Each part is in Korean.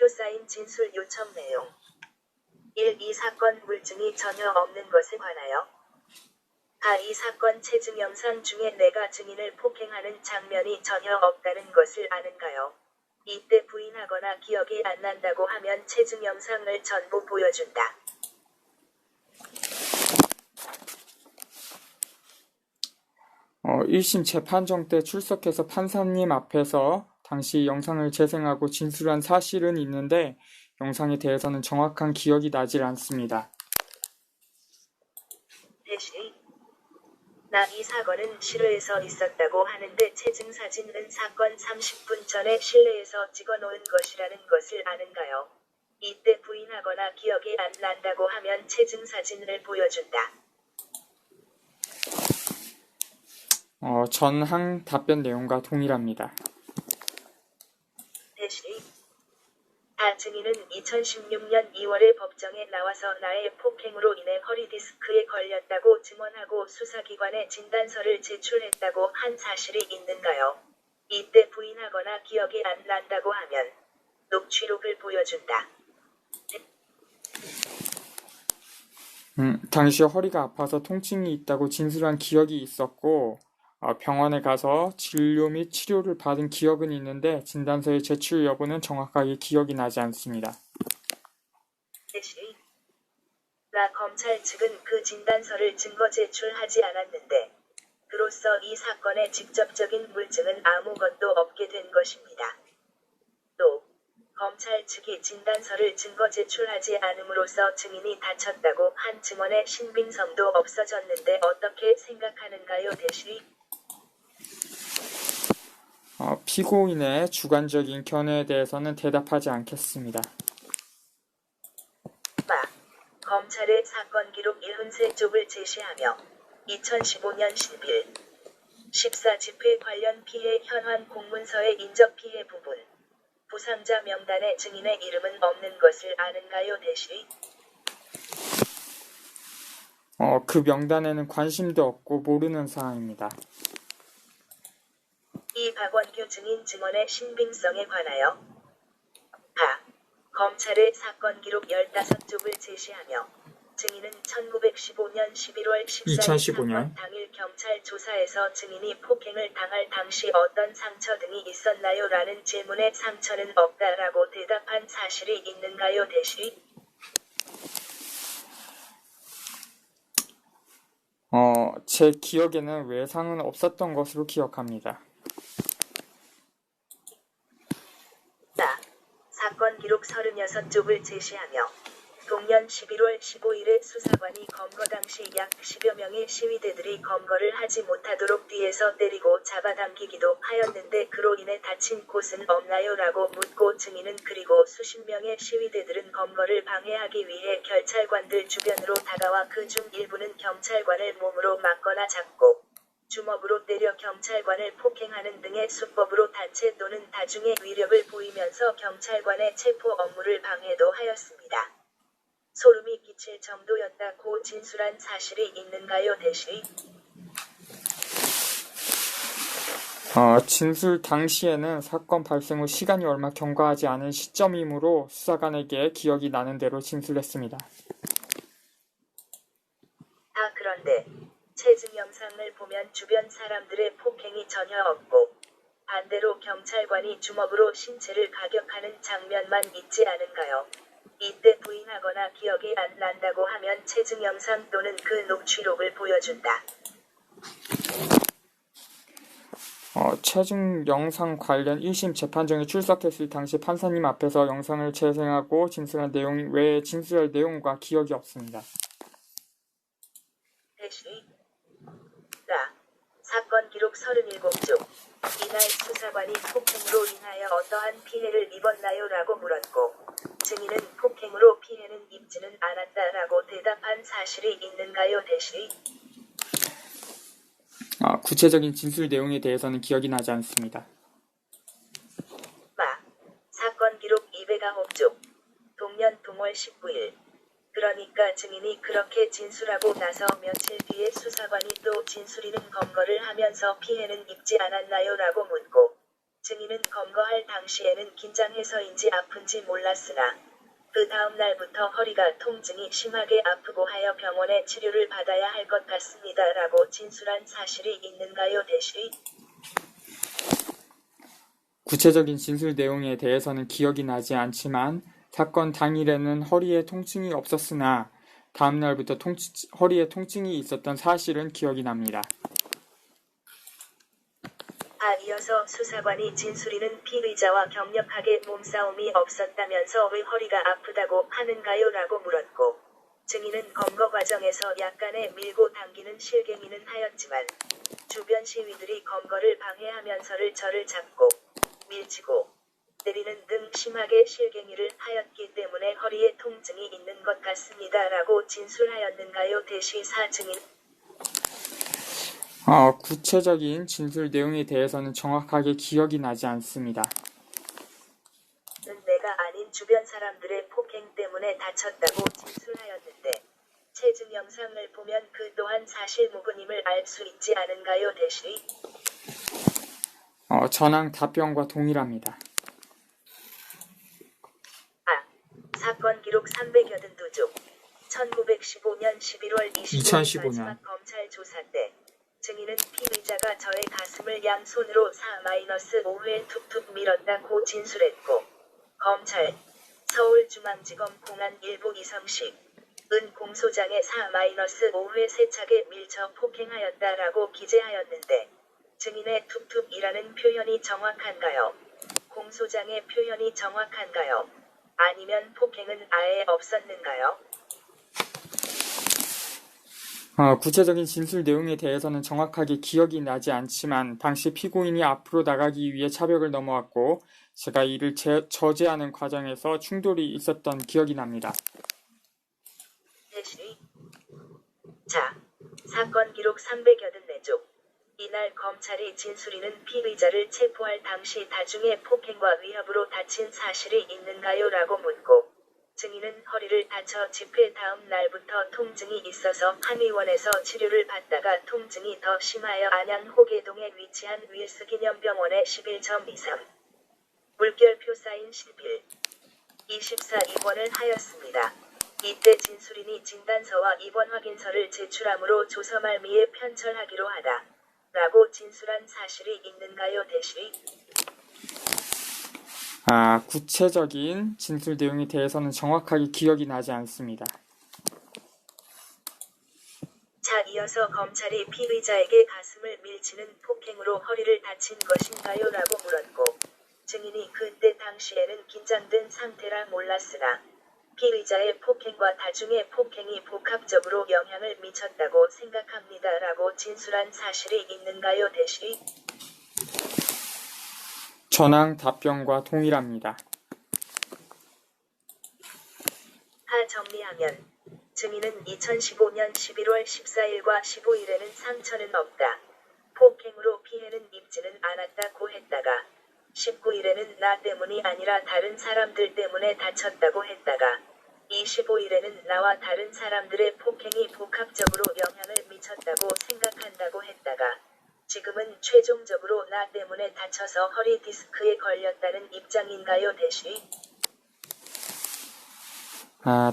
표 쌓인 진술 요청 내용. 1. 이 사건 물증이 전혀 없는 것에 관하여 이 사건 체증 영상 중에 내가 증인을 폭행하는 장면이 전혀 없다는 것을 아는가요? 이때 부인하거나 기억이 안 난다고 하면 체증 영상을 전부 보여준다. 어, 1심 재판정 때 출석해서 판사님 앞에서 당시 영상을 재생하고 진술한 사실은 있는데 영상에 대해서는 정확한 기억이 나질 않습니다. 대시 나 이 사건은 실외에서 있었다고 하는데 체증 사진은 사건 30분 전에 실내에서 찍어놓은 것이라는 것을 아는가요? 이때 부인하거나 기억이 안 난다고 하면 체증 사진을 보여준다. 전항 답변 내용과 동일합니다. 대시 증인은 2016년 2월에 법정에 나와서 나의 폭행으로 인해 허리 디스크에 걸렸다고 증언하고 수사기관에 진단서를 제출했다고 한 사실이 있는가요? 이때 부인하거나 기억이 안 난다고 하면 녹취록을 보여준다. 당시 허리가 아파서 통증이 있다고 진술한 기억이 있었고 병원에 가서 진료 및 치료를 받은 기억은 있는데 진단서의 제출 여부는 정확하게 기억이 나지 않습니다. 대시 나 검찰 측은 그 진단서를 증거 제출하지 않았는데 그로써 이 사건의 직접적인 물증은 아무것도 없게 된 것입니다. 또 검찰 측이 진단서를 증거 제출하지 않음으로써 증인이 다쳤다고 한 증언의 신빙성도 없어졌는데 어떻게 생각하는가요? 대시 피고인의 주관적인 견해에 대해서는 대답하지 않겠습니다. 검찰의 사건 기록 73쪽을 제시하며 2015년 11, 14 집회 관련 피해 현황 공문서의 인적 피해 부분, 부상자 명단에 증인의 이름은 없는 것을 아는가요? 대시 그 명단에는 관심도 없고 모르는 사항입니다. 이 박원규 증인 증언의 신빙성에 관하여 검찰의 사건 기록 15쪽을 제시하며 증인은 1915년 11월 14일 사건 당일 경찰 조사에서 증인이 폭행을 당할 당시 어떤 상처 등이 있었나요? 라는 질문에 상처는 없다라고 대답한 사실이 있는가요? 대시 제 기억에는 외상은 없었던 것으로 기억합니다. 사건 기록 36쪽을 제시하며 동년 11월 15일에 수사관이 검거 당시 약 10여 명의 시위대들이 검거를 하지 못하도록 뒤에서 때리고 잡아당기기도 하였는데 그로 인해 다친 곳은 없나요? 라고 묻고 증인은 그리고 수십 명의 시위대들은 검거를 방해하기 위해 경찰관들 주변으로 다가와 그 중 일부는 경찰관을 몸으로 맞거나 잡고 주먹으로 때려 경찰관을 폭행하는 등의 수법으로 단체 또는 다중의 위력을 보이면서 경찰관의 체포 업무를 방해도 하였습니다. 소름이 끼칠 정도였다고 진술한 사실이 있는가요? 대시 진술 당시에는 사건 발생 후 시간이 얼마 경과하지 않은 시점이므로 수사관에게 기억이 나는 대로 진술했습니다. 그런데 체증 영상을 보면 주변 사람들의 폭행이 전혀 없고 반대로 경찰관이 주먹으로 신체를 가격하는 장면만 있지 않은가요? 이때 부인하거나 기억이 안 난다고 하면 체증 영상 또는 그 녹취록을 보여준다. 체증 영상 관련 1심 재판정에 출석했을 당시 판사님 앞에서 영상을 재생하고 진술한 내용 외에 진술할 내용과 기억이 없습니다. 대시 사건 기록 37쪽 이날 수사관이 폭행으로 인하여 어떠한 피해를 입었나요? 라고 물었고 증인은 폭행으로 피해는 입지는 않았다라고 대답한 사실이 있는가요? 대시 구체적인 진술 내용에 대해서는 기억이 나지 않습니다. 사건 기록 209쪽 동년 동월 19일 그러니까 증인이 그렇게 진술하고 나서 며칠 뒤에 수사관이 또 진술인은 검거를 하면서 피해는 입지 않았나요? 라고 묻고 증인은 검거할 당시에는 긴장해서인지 아픈지 몰랐으나 그 다음 날부터 허리가 통증이 심하게 아프고 하여 병원에 치료를 받아야 할 것 같습니다. 라고 진술한 사실이 있는가요? 대시 구체적인 진술 내용에 대해서는 기억이 나지 않지만 사건 당일에는 허리에 통증이 없었으나 다음 날부터 허리에 통증이 있었던 사실은 기억이 납니다. 이어서 수사관이 진술인은 피의자와 격렬하게 몸싸움이 없었다면서 왜 허리가 아프다고 하는가요? 라고 물었고 증인은 검거 과정에서 약간의 밀고 당기는 실갱이는 하였지만 주변 시위들이 검거를 방해하면서를 저를 잡고 밀치고 때리는 등 심하게 실갱이를 하였기 때문에 허리에 통증이 있는 것 같습니다. 라고 진술하였는가요? 대시사 증인 구체적인 진술 내용에 대해서는 정확하게 기억이 나지 않습니다. 내가 아닌 주변 사람들의 폭행 때문에 다쳤다고 진술하였는데 체증 영상을 보면 그 또한 사실 무근임을 알 수 있지 않은가요? 대시 전항 답변과 동일합니다. 사건 기록 382쪽 1915년 11월 25일 마지막 검찰 조사 때 증인은 피의자가 저의 가슴을 양손으로 4-5회 툭툭 밀었다고 진술했고 검찰 서울중앙지검 공안 1부 이성식 은 공소장에 4-5회 세차게 밀쳐 폭행하였다라고 기재하였는데 증인의 툭툭이라는 표현이 정확한가요? 공소장의 표현이 정확한가요? 아니면 폭행은 아예 없었는가요? 구체적인 진술 내용에 대해서는 정확하게 기억이 나지 않지만 당시 피고인이 앞으로 나가기 위해 차벽을 넘어왔고 제가 이를 저지하는 과정에서 충돌이 있었던 기억이 납니다. 자, 사건 기록 384쪽. 이날 검찰이 진술인은 피의자를 체포할 당시 다중의 폭행과 위협으로 다친 사실이 있는가요? 라고 묻고 증인은 허리를 다쳐 집회 다음 날부터 통증이 있어서 한의원에서 치료를 받다가 통증이 더 심하여 안양 호계동에 위치한 윌스 기념병원에 11.23 물결표 사인 실필 24 입원을 하였습니다. 이때 진술인이 진단서와 입원 확인서를 제출함으로 조서 말미에 편철하기로 하다. 라고 진술한 사실이 있는가요? 대시 구체적인 진술 내용에 대해서는 정확하게 기억이 나지 않습니다. 자, 이어서 검찰이 피의자에게 가슴을 밀치는 폭행으로 허리를 다친 것인가요? 라고 물었고 증인이 그때 당시에는 긴장된 상태라 몰랐으나 피의자의 폭행과 다중의 폭행이 복합적으로 영향을 미쳤다고 생각합니다. 라고 진술한 사실이 있는가요? 대시 전항 답변과 동일합니다. 정리하면 증인은 2015년 11월 14일과 15일에는 상처는 없다. 폭행으로 피해는 입지는 않았다고 했다가 19일에는 나 때문이 아니라 다른 사람들 때문에 다쳤다고 했다가 25일에는 나와 다른 사람들의 폭행이 복합적으로 영향을 미쳤다고 생각한다고 했다가 지금은 최종적으로 나 때문에 다쳐서 허리 디스크에 걸렸다는 입장인가요? 대시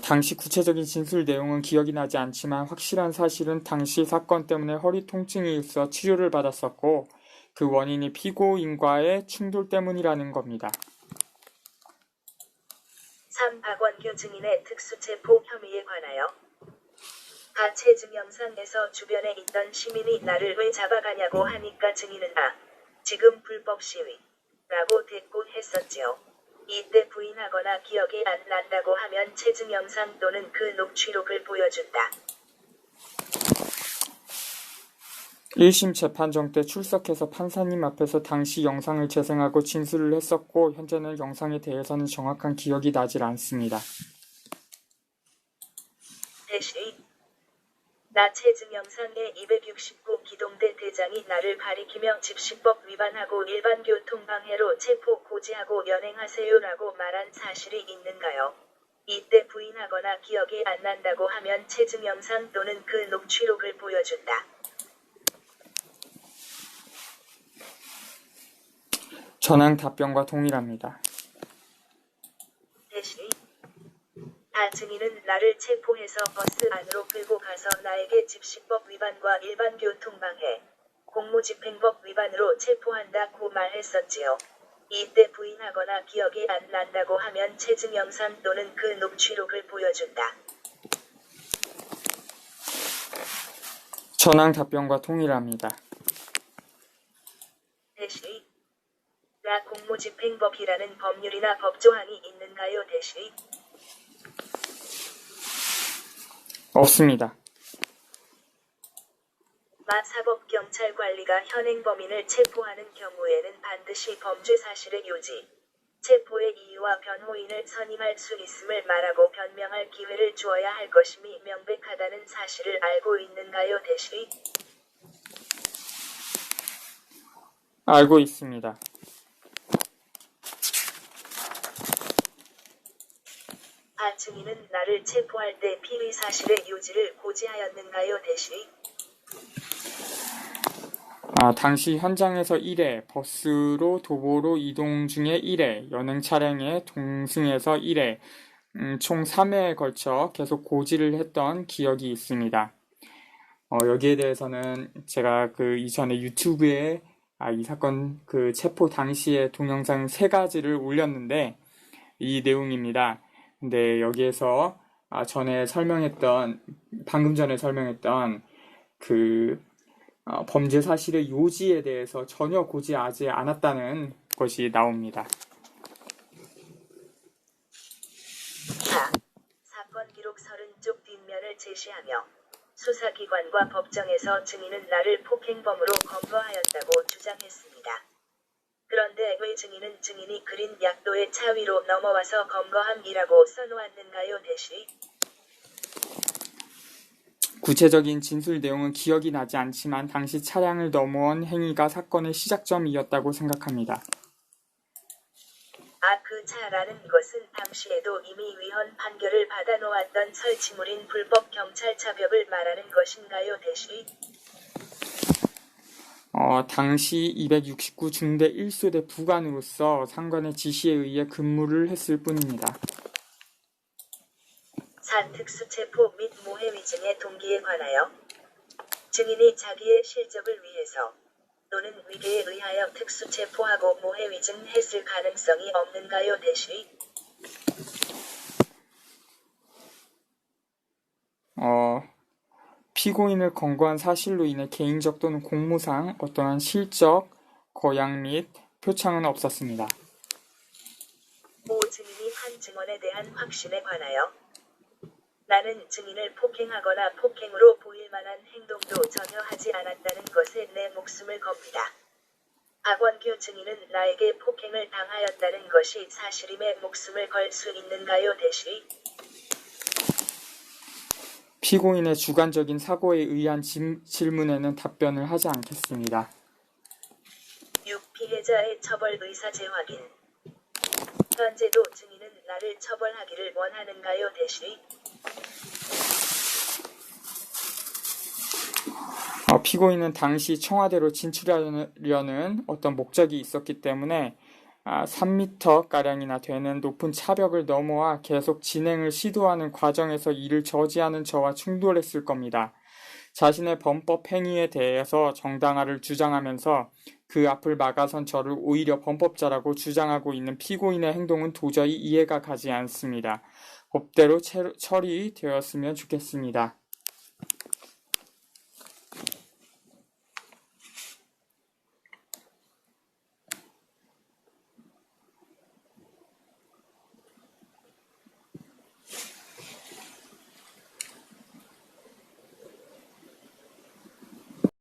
당시 구체적인 진술 내용은 기억이 나지 않지만 확실한 사실은 당시 사건 때문에 허리 통증이 있어 치료를 받았었고 그 원인이 피고인과의 충돌 때문이라는 겁니다. 3. 박원규 증인의 특수체포 혐의에 관하여 체증 영상에서 주변에 있던 시민이 나를 왜 잡아가냐고 하니까 증인은 지금 불법 시위 라고 대꾸했었지요. 이때 부인하거나 기억이 안 난다고 하면 체증 영상 또는 그 녹취록을 보여준다. 1심 재판정 때 출석해서 판사님 앞에서 당시 영상을 재생하고 진술을 했었고 현재는 영상에 대해서는 정확한 기억이 나질 않습니다. 대시 나 체증 영상에 269 기동대 대장이 나를 가리키며 집시법 위반하고 일반 교통방해로 체포 고지하고 연행하세요라고 말한 사실이 있는가요? 이때 부인하거나 기억이 안 난다고 하면 체증 영상 또는 그 녹취록을 보여준다. 전항 답변과 동일합니다. 대시. 증인은 나를 체포해서 버스 안으로 끌고 가서 나에게 집시법 위반과 일반 교통방해, 공무집행법 위반으로 체포한다고 말했었지요. 이때 부인하거나 기억이 안 난다고 하면 체증 영상 또는 그 녹취록을 보여준다. 전항 답변과 동일합니다. 대시. 공무집행법이라는 법률이나 법조항이 있는가요? 대시. 없습니다. 사법경찰관리가 현행 범인을 체포하는 경우에는 반드시 범죄 사실의 요지, 체포의 이유와 변호인을 선임할 수 있음을 말하고 변명할 기회를 주어야 할 것임이 명백하다는 사실을 알고 있는가요? 대시. 알고 있습니다. 증인은 나를 체포할 때 피의 사실의 요지를 고지하였는가요? 대시. 당시 현장에서 1회, 버스로 도보로 이동 중에 1회, 연행 차량에 동승해서 1회, 총 3회에 걸쳐 계속 고지를 했던 기억이 있습니다. 여기에 대해서는 제가 이전에 유튜브에 이 사건 체포 당시의 동영상 3가지를 올렸는데 이 내용입니다. 근데 여기에서 방금 전에 설명했던 범죄 사실의 요지에 대해서 전혀 고지하지 않았다는 것이 나옵니다. 사건 기록 30쪽 뒷면을 제시하며 수사기관과 법정에서 증인은 나를 폭행범으로 검거하였다고 주장했습니다. 그런데 왜 증인은 증인이 그린 약도의 차 위로 넘어와서 검거함이라고 써놓았는가요? 대시. 구체적인 진술 내용은 기억이 나지 않지만 당시 차량을 넘어온 행위가 사건의 시작점이었다고 생각합니다. 그 차라는 것은 당시에도 이미 위헌 판결을 받아놓았던 설치물인 불법 경찰차벽을 말하는 것인가요? 대시. 당시 269 중대 1소대 부관으로서 상관의 지시에 의해 근무를 했을 뿐입니다. 특수체포 및 모해위증의 동기에 관하여 증인이 자기의 실적을 위해서 또는 위계에 의하여 특수체포하고 모해위증했을 가능성이 없는가요? 대시. 피고인을 검거한 사실로 인해 개인적 또는 공무상 어떠한 실적, 거양 및 표창은 없었습니다. 증인이 한 증언에 대한 확신에 관하여 나는 증인을 폭행하거나 폭행으로 보일 만한 행동도 전혀 하지 않았다는 것에 내 목숨을 겁니다. 박원규 증인은 나에게 폭행을 당하였다는 것이 사실임에 목숨을 걸 수 있는가요? 대시. 피고인의 주관적인 사고에 의한 질문에는 답변을 하지 않겠습니다. 6. 피해자의 처벌 의사 재확인. 현재도 증인은 나를 처벌하기를 원하는가요? 대시. 피고인은 당시 청와대로 진출하려는 어떤 목적이 있었기 때문에 3m가량이나 되는 높은 차벽을 넘어와 계속 진행을 시도하는 과정에서 이를 저지하는 저와 충돌했을 겁니다. 자신의 범법 행위에 대해서 정당화를 주장하면서 그 앞을 막아선 저를 오히려 범법자라고 주장하고 있는 피고인의 행동은 도저히 이해가 가지 않습니다. 법대로 처리되었으면 좋겠습니다.